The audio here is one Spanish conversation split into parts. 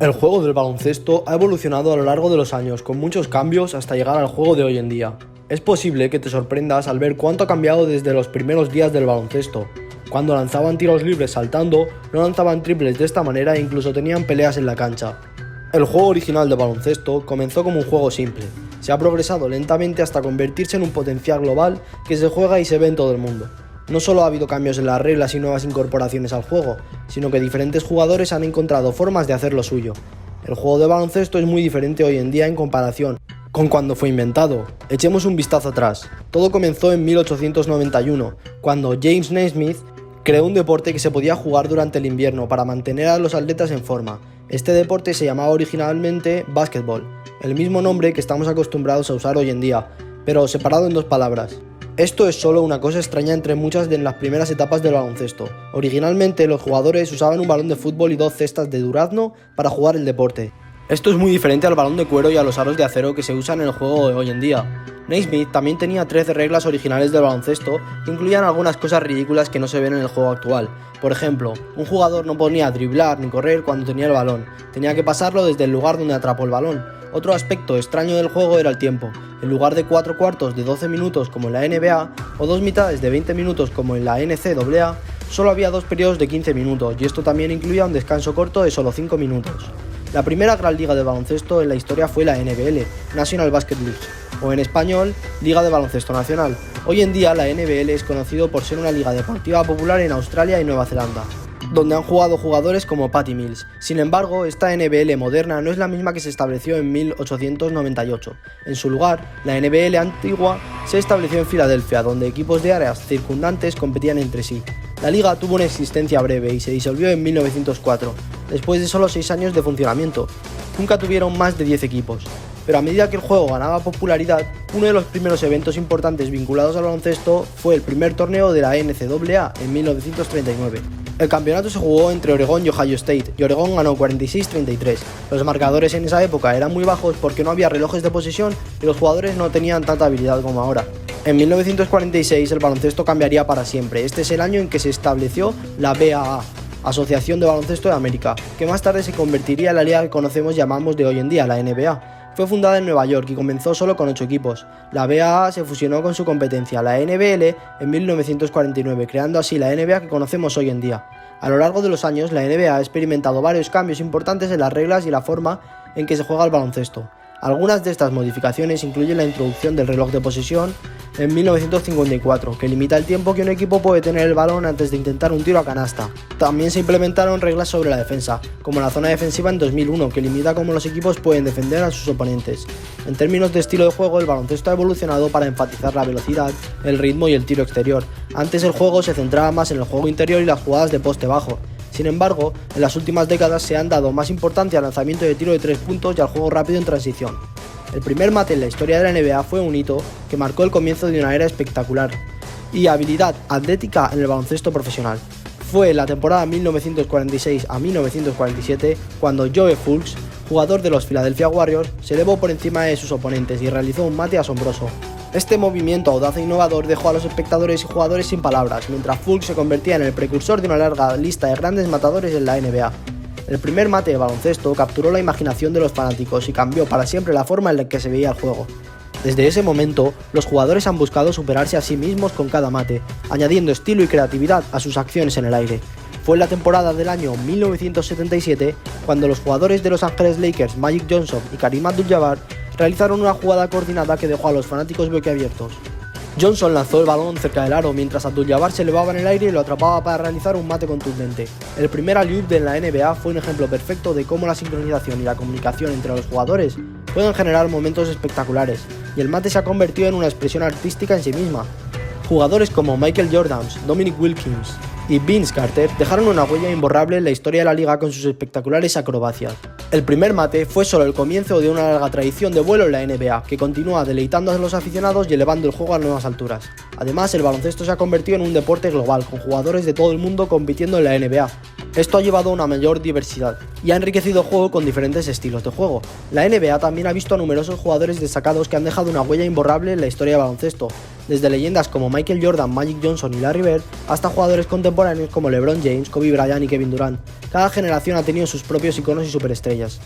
El juego del baloncesto ha evolucionado a lo largo de los años, con muchos cambios hasta llegar al juego de hoy en día. Es posible que te sorprendas al ver cuánto ha cambiado desde los primeros días del baloncesto. Cuando lanzaban tiros libres saltando, no lanzaban triples de esta manera e incluso tenían peleas en la cancha. El juego original de baloncesto comenzó como un juego simple. Se ha progresado lentamente hasta convertirse en un potencial global que se juega y se ve en todo el mundo. No solo ha habido cambios en las reglas y nuevas incorporaciones al juego, sino que diferentes jugadores han encontrado formas de hacer lo suyo. El juego de baloncesto es muy diferente hoy en día en comparación con cuando fue inventado. Echemos un vistazo atrás. Todo comenzó en 1891, cuando James Naismith creó un deporte que se podía jugar durante el invierno para mantener a los atletas en forma. Este deporte se llamaba originalmente básquetbol, el mismo nombre que estamos acostumbrados a usar hoy en día, pero separado en dos palabras. Esto es solo una cosa extraña entre muchas de las primeras etapas del baloncesto. Originalmente los jugadores usaban un balón de fútbol y dos cestas de durazno para jugar el deporte. Esto es muy diferente al balón de cuero y a los aros de acero que se usan en el juego de hoy en día. Naismith también tenía 13 reglas originales del baloncesto que incluían algunas cosas ridículas que no se ven en el juego actual. Por ejemplo, un jugador no podía driblar ni correr cuando tenía el balón, tenía que pasarlo desde el lugar donde atrapó el balón. Otro aspecto extraño del juego era el tiempo. En lugar de 4 cuartos de 12 minutos como en la NBA o 2 mitades de 20 minutos como en la NCAA, solo había 2 periodos de 15 minutos y esto también incluía un descanso corto de solo 5 minutos. La primera gran liga de baloncesto en la historia fue la NBL, National Basket League, o en español, Liga de Baloncesto Nacional. Hoy en día la NBL es conocido por ser una liga deportiva popular en Australia y Nueva Zelanda, donde han jugado jugadores como Patty Mills. Sin embargo, esta NBL moderna no es la misma que se estableció en 1898. En su lugar, la NBL antigua se estableció en Filadelfia, donde equipos de áreas circundantes competían entre sí. La liga tuvo una existencia breve y se disolvió en 1904, después de solo 6 años de funcionamiento. Nunca tuvieron más de 10 equipos. Pero a medida que el juego ganaba popularidad, uno de los primeros eventos importantes vinculados al baloncesto fue el primer torneo de la NCAA en 1939. El campeonato se jugó entre Oregón y Ohio State, y Oregón ganó 46-33. Los marcadores en esa época eran muy bajos porque no había relojes de posesión y los jugadores no tenían tanta habilidad como ahora. En 1946 el baloncesto cambiaría para siempre. Este es el año en que se estableció la BAA, Asociación de Baloncesto de América, que más tarde se convertiría en la liga que conocemos y llamamos de hoy en día, la NBA. Fue fundada en Nueva York y comenzó solo con 8 equipos. La BAA se fusionó con su competencia, la NBL, en 1949, creando así la NBA que conocemos hoy en día. A lo largo de los años, la NBA ha experimentado varios cambios importantes en las reglas y la forma en que se juega el baloncesto. Algunas de estas modificaciones incluyen la introducción del reloj de posesión en 1954, que limita el tiempo que un equipo puede tener el balón antes de intentar un tiro a canasta. También se implementaron reglas sobre la defensa, como la zona defensiva en 2001, que limita cómo los equipos pueden defender a sus oponentes. En términos de estilo de juego, el baloncesto ha evolucionado para enfatizar la velocidad, el ritmo y el tiro exterior. Antes el juego se centraba más en el juego interior y las jugadas de poste bajo. Sin embargo, en las últimas décadas se han dado más importancia al lanzamiento de tiro de 3 puntos y al juego rápido en transición. El primer mate en la historia de la NBA fue un hito que marcó el comienzo de una era espectacular y habilidad atlética en el baloncesto profesional. Fue en la temporada 1946 a 1947 cuando Joe Fulks, jugador de los Philadelphia Warriors, se elevó por encima de sus oponentes y realizó un mate asombroso. Este movimiento audaz e innovador dejó a los espectadores y jugadores sin palabras, mientras Fulks se convertía en el precursor de una larga lista de grandes matadores en la NBA. El primer mate de baloncesto capturó la imaginación de los fanáticos y cambió para siempre la forma en la que se veía el juego. Desde ese momento, los jugadores han buscado superarse a sí mismos con cada mate, añadiendo estilo y creatividad a sus acciones en el aire. Fue en la temporada del año 1977 cuando los jugadores de Los Ángeles Lakers, Magic Johnson y Kareem Abdul-Jabbar, realizaron una jugada coordinada que dejó a los fanáticos boquiabiertos. Johnson lanzó el balón cerca del aro mientras Abdul-Jabbar se elevaba en el aire y lo atrapaba para realizar un mate contundente. El primer alley-oop de la NBA fue un ejemplo perfecto de cómo la sincronización y la comunicación entre los jugadores pueden generar momentos espectaculares, y el mate se ha convertido en una expresión artística en sí misma. Jugadores como Michael Jordan, Dominic Wilkins y Vince Carter dejaron una huella imborrable en la historia de la liga con sus espectaculares acrobacias. El primer mate fue solo el comienzo de una larga tradición de vuelo en la NBA, que continúa deleitando a los aficionados y elevando el juego a nuevas alturas. Además, el baloncesto se ha convertido en un deporte global, con jugadores de todo el mundo compitiendo en la NBA. Esto ha llevado a una mayor diversidad y ha enriquecido el juego con diferentes estilos de juego. La NBA también ha visto a numerosos jugadores destacados que han dejado una huella imborrable en la historia del baloncesto, desde leyendas como Michael Jordan, Magic Johnson y Larry Bird, hasta jugadores contemporáneos como LeBron James, Kobe Bryant y Kevin Durant. Cada generación ha tenido sus propios iconos y superestrellas.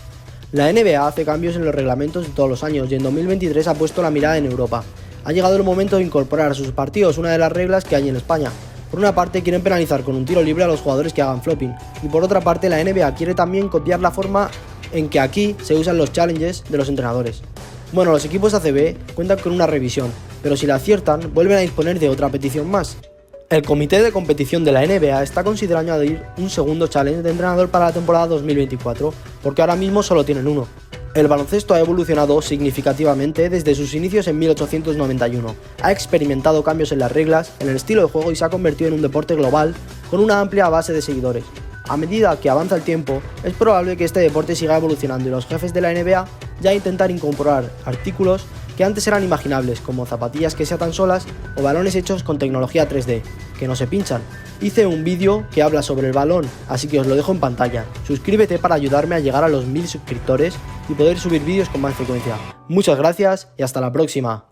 La NBA hace cambios en los reglamentos de todos los años y en 2023 ha puesto la mirada en Europa. Ha llegado el momento de incorporar a sus partidos una de las reglas que hay en España. Por una parte quieren penalizar con un tiro libre a los jugadores que hagan flopping, y por otra parte la NBA quiere también copiar la forma en que aquí se usan los challenges de los entrenadores. Bueno, los equipos ACB cuentan con una revisión, pero si la aciertan, vuelven a disponer de otra petición más. El comité de competición de la NBA está considerando añadir un segundo challenge de entrenador para la temporada 2024, porque ahora mismo solo tienen uno. El baloncesto ha evolucionado significativamente desde sus inicios en 1891, ha experimentado cambios en las reglas, en el estilo de juego y se ha convertido en un deporte global con una amplia base de seguidores. A medida que avanza el tiempo, es probable que este deporte siga evolucionando y los jefes de la NBA ya intentan incorporar artículos que antes eran imaginables, como zapatillas que se atan solas o balones hechos con tecnología 3D, que no se pinchan. Hice un vídeo que habla sobre el balón, así que os lo dejo en pantalla. Suscríbete para ayudarme a llegar a los 1000 suscriptores y poder subir vídeos con más frecuencia. Muchas gracias y hasta la próxima.